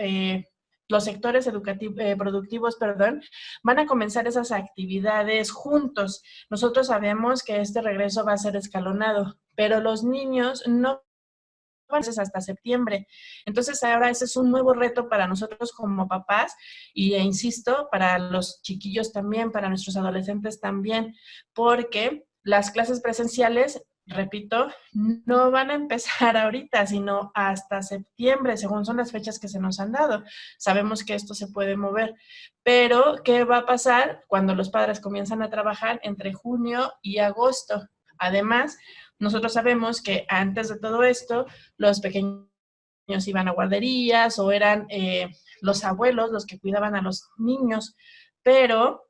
productivos, perdón, van a comenzar esas actividades juntos. Nosotros sabemos que este regreso va a ser escalonado, pero los niños no hasta septiembre. Entonces ahora ese es un nuevo reto para nosotros como papás y insisto, para los chiquillos también, para nuestros adolescentes también, porque las clases presenciales, repito, no van a empezar ahorita, sino hasta septiembre, según son las fechas que se nos han dado. Sabemos que esto se puede mover, pero ¿qué va a pasar cuando los padres comienzan a trabajar entre junio y agosto? Además, nosotros sabemos que antes de todo esto, los pequeños iban a guarderías o eran los abuelos los que cuidaban a los niños, pero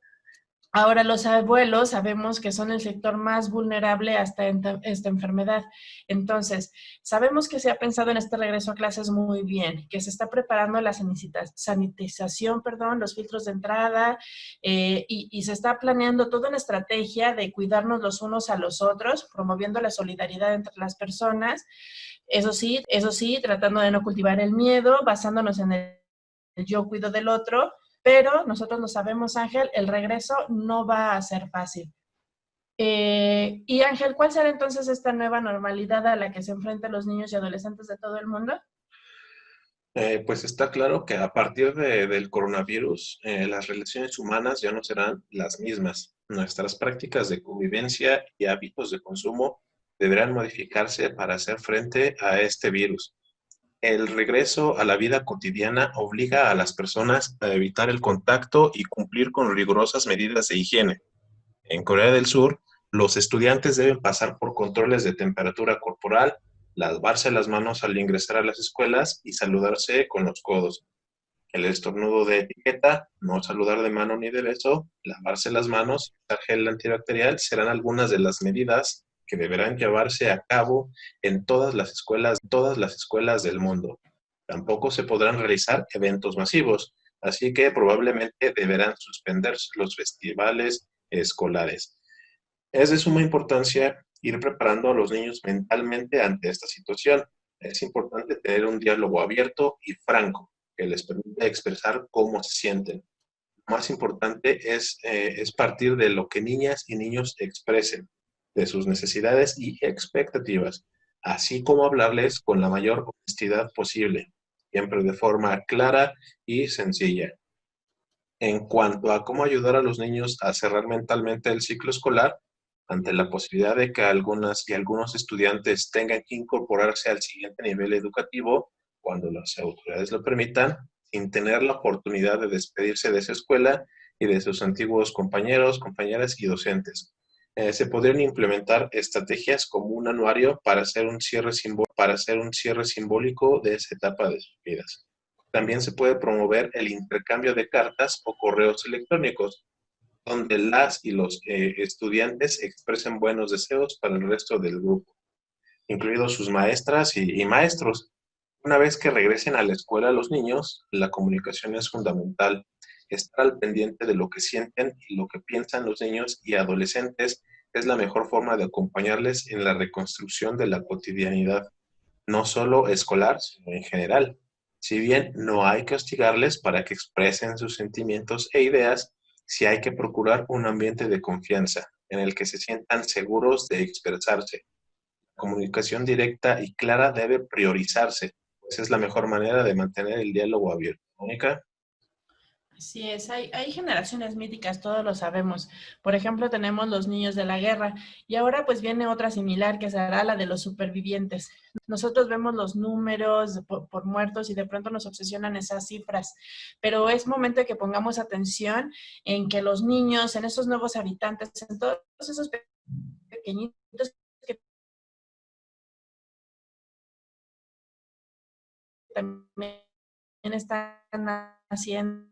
ahora los abuelos sabemos que son el sector más vulnerable a esta enfermedad. Entonces, sabemos que se ha pensado en este regreso a clases muy bien, que se está preparando la sanitización, los filtros de entrada, y se está planeando toda una estrategia de cuidarnos los unos a los otros, promoviendo la solidaridad entre las personas. Eso sí, tratando de no cultivar el miedo, basándonos en el yo cuido del otro, pero nosotros lo sabemos, Ángel, el regreso no va a ser fácil. Y Ángel, ¿cuál será entonces esta nueva normalidad a la que se enfrentan los niños y adolescentes de todo el mundo? Pues está claro que a partir del coronavirus, las relaciones humanas ya no serán las mismas. Nuestras prácticas de convivencia y hábitos de consumo deberán modificarse para hacer frente a este virus. El regreso a la vida cotidiana obliga a las personas a evitar el contacto y cumplir con rigurosas medidas de higiene. En Corea del Sur, los estudiantes deben pasar por controles de temperatura corporal, lavarse las manos al ingresar a las escuelas y saludarse con los codos. El estornudo de etiqueta, no saludar de mano ni de beso, lavarse las manos, usar gel antibacterial serán algunas de las medidas que deberán llevarse a cabo en todas las escuelas del mundo. Tampoco se podrán realizar eventos masivos, así que probablemente deberán suspenderse los festivales escolares. Es de suma importancia ir preparando a los niños mentalmente ante esta situación. Es importante tener un diálogo abierto y franco que les permita expresar cómo se sienten. Lo más importante es partir de lo que niñas y niños expresen, de sus necesidades y expectativas, así como hablarles con la mayor honestidad posible, siempre de forma clara y sencilla. En cuanto a cómo ayudar a los niños a cerrar mentalmente el ciclo escolar, ante la posibilidad de que algunas y algunos estudiantes tengan que incorporarse al siguiente nivel educativo cuando las autoridades lo permitan, sin tener la oportunidad de despedirse de esa escuela y de sus antiguos compañeros, compañeras y docentes. Se podrían implementar estrategias como un anuario para hacer un cierre simbólico de esa etapa de sus vidas. También se puede promover el intercambio de cartas o correos electrónicos, donde las y los estudiantes expresen buenos deseos para el resto del grupo, incluidos sus maestras y maestros. Una vez que regresen a la escuela los niños, la comunicación es fundamental. Estar al pendiente de lo que sienten y lo que piensan los niños y adolescentes es la mejor forma de acompañarles en la reconstrucción de la cotidianidad, no solo escolar, sino en general. Si bien no hay que hostigarles para que expresen sus sentimientos e ideas, sí hay que procurar un ambiente de confianza en el que se sientan seguros de expresarse. La comunicación directa y clara debe priorizarse, pues es la mejor manera de mantener el diálogo abierto. Mónica. Así es, hay generaciones míticas, todos lo sabemos. Por ejemplo, tenemos los niños de la guerra y ahora pues viene otra similar que será la de los supervivientes. Nosotros vemos los números por muertos y de pronto nos obsesionan esas cifras, pero es momento de que pongamos atención en que los niños, en esos nuevos habitantes, en todos esos pequeñitos que también están haciendo,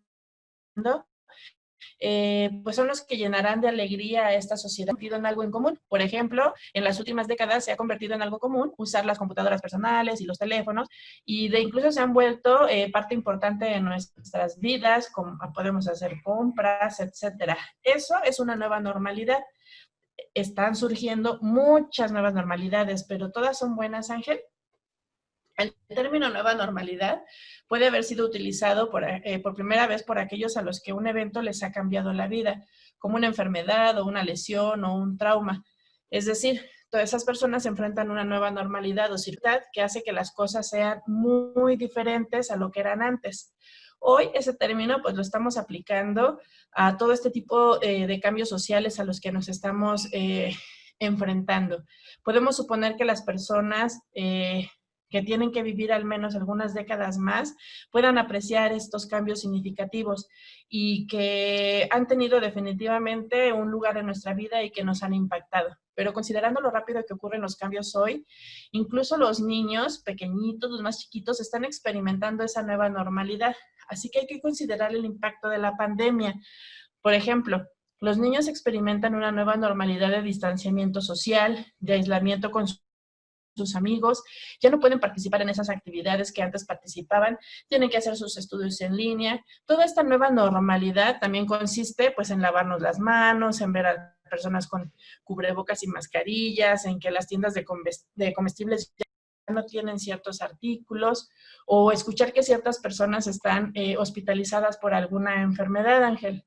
pues son los que llenarán de alegría a esta sociedad en algo en común. Por ejemplo, en las últimas décadas se ha convertido en algo común usar las computadoras personales y los teléfonos y de incluso se han vuelto parte importante de nuestras vidas, como podemos hacer compras, etcétera. Eso es una nueva normalidad. Están surgiendo muchas nuevas normalidades, pero todas son buenas, Ángel. El término nueva normalidad puede haber sido utilizado por primera vez por aquellos a los que un evento les ha cambiado la vida, como una enfermedad o una lesión o un trauma. Es decir, todas esas personas se enfrentan a una nueva normalidad o circunstancia que hace que las cosas sean muy diferentes a lo que eran antes. Hoy ese término pues lo estamos aplicando a todo este tipo de cambios sociales a los que nos estamos enfrentando. Podemos suponer que las personas que tienen que vivir al menos algunas décadas más, puedan apreciar estos cambios significativos y que han tenido definitivamente un lugar en nuestra vida y que nos han impactado. Pero considerando lo rápido que ocurren los cambios hoy, incluso los niños pequeñitos, los más chiquitos, están experimentando esa nueva normalidad. Así que hay que considerar el impacto de la pandemia. Por ejemplo, los niños experimentan una nueva normalidad de distanciamiento social, de aislamiento con sus amigos, ya no pueden participar en esas actividades que antes participaban, tienen que hacer sus estudios en línea. Toda esta nueva normalidad también consiste pues en lavarnos las manos, en ver a personas con cubrebocas y mascarillas, en que las tiendas de comestibles ya no tienen ciertos artículos, o escuchar que ciertas personas están hospitalizadas por alguna enfermedad, Ángel.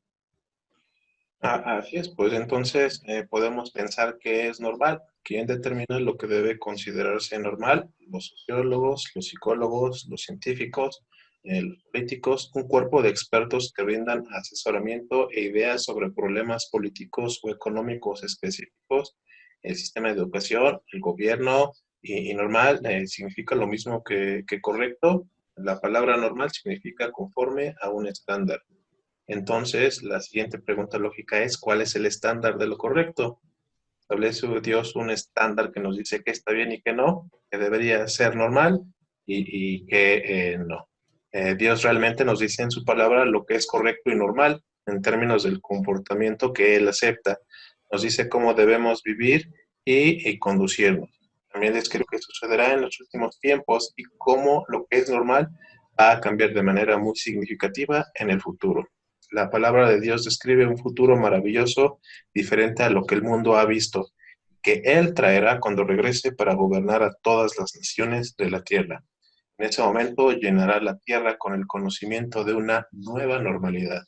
Así es, pues entonces podemos pensar que es normal. ¿Quién determina lo que debe considerarse normal? Los sociólogos, los psicólogos, los científicos, los políticos, un cuerpo de expertos que brindan asesoramiento e ideas sobre problemas políticos o económicos específicos, el sistema de educación, el gobierno, y normal significa lo mismo que correcto. La palabra normal significa conforme a un estándar. Entonces, la siguiente pregunta lógica es, ¿cuál es el estándar de lo correcto? Establece Dios un estándar que nos dice que está bien y que no, que debería ser normal y que no. Dios realmente nos dice en su palabra lo que es correcto y normal en términos del comportamiento que Él acepta. Nos dice cómo debemos vivir y conducirnos. También describe lo que sucederá en los últimos tiempos y cómo lo que es normal va a cambiar de manera muy significativa en el futuro. La palabra de Dios describe un futuro maravilloso, diferente a lo que el mundo ha visto, que Él traerá cuando regrese para gobernar a todas las naciones de la tierra. En ese momento llenará la tierra con el conocimiento de una nueva normalidad,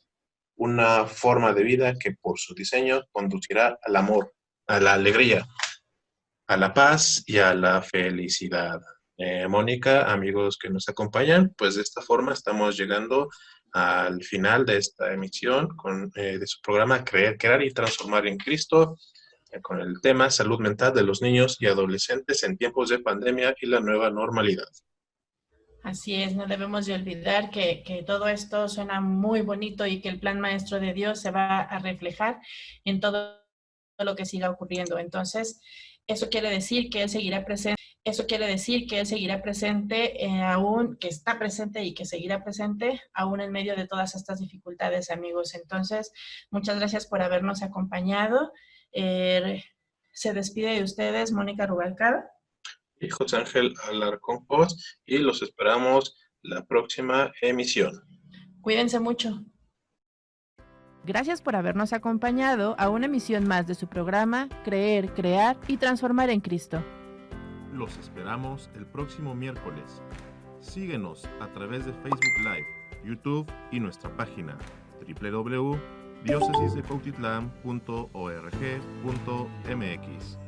una forma de vida que por su diseño conducirá al amor, a la alegría, a la paz y a la felicidad. Mónica, amigos que nos acompañan, pues de esta forma estamos llegando al final de esta emisión de su programa Crear y Transformar en Cristo, con el tema Salud Mental de los Niños y Adolescentes en tiempos de pandemia y la nueva normalidad. Así es, no debemos de olvidar que todo esto suena muy bonito y que el plan maestro de Dios se va a reflejar en todo lo que siga ocurriendo. Entonces, eso quiere decir que Él seguirá presente. Eso quiere decir que Él seguirá presente, aún que está presente y que seguirá presente, aún en medio de todas estas dificultades, amigos. Entonces, muchas gracias por habernos acompañado. Se despide de ustedes Mónica Rubalcaba y José Ángel Alarcón Post, y los esperamos la próxima emisión. Cuídense mucho. Gracias por habernos acompañado a una emisión más de su programa Creer, Crear y Transformar en Cristo. Los esperamos el próximo miércoles. Síguenos a través de Facebook Live, YouTube y nuestra página www.diocesisdecuautitlán.org.mx.